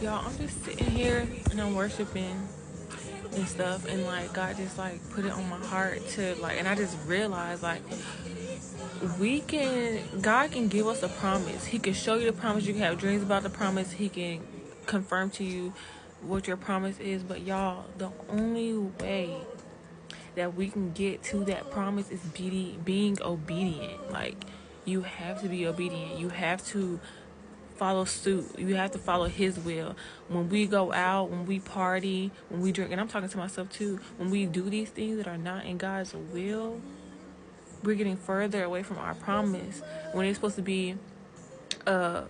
Y'all, I'm just sitting here and I'm worshiping and stuff, and like God just like put it on my heart to like, and I just realized like God can give us a promise. He can show you the promise. You can have dreams about the promise. He can confirm to you what your promise is. But y'all, the only way that we can get to that promise is being obedient. Like, you have to be obedient. You have to follow suit. You have to follow his will. When we go out, when we party, when we drink, and I'm talking to myself too, when we do these things that are not in God's will, we're getting further away from our promise. When it's supposed to be I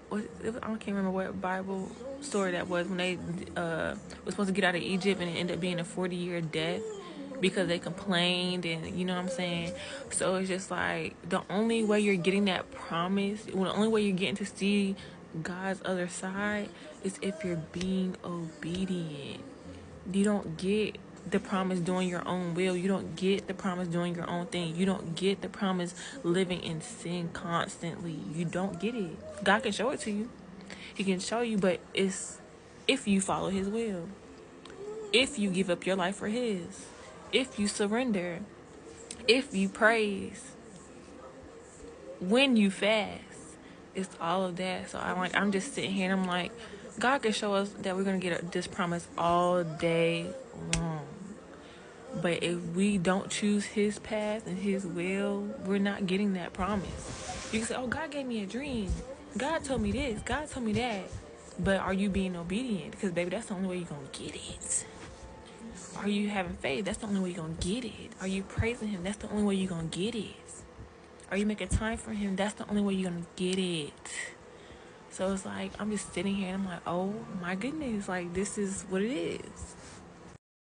can't remember what Bible story that was, when they was supposed to get out of Egypt, and it ended up being a 40-year death because they complained, and you know what I'm saying. So it's just like the only way you're getting that promise, well, the only way you're getting to see God's other side is if you're being obedient. You don't get the promise doing your own will. You don't get the promise doing your own thing. You don't get the promise living in sin constantly. You don't get it. God can show it to you. He can show you, but it's if you follow his will. If you give up your life for his. If you surrender. If you praise. When you fast. It's all of that. So I'm just sitting here and I'm like, God can show us that we're gonna get this promise all day long. But if we don't choose his path and his will, we're not getting that promise. You can say, oh, God gave me a dream. God told me this. God told me that. But are you being obedient? Because, baby, that's the only way you're going to get it. Are you having faith? That's the only way you're going to get it. Are you praising him? That's the only way you're going to get it. Are you making time for him? That's the only way you're going to get it. So it's like, I'm just sitting here and I'm like, oh, my goodness. Like, this is what it is.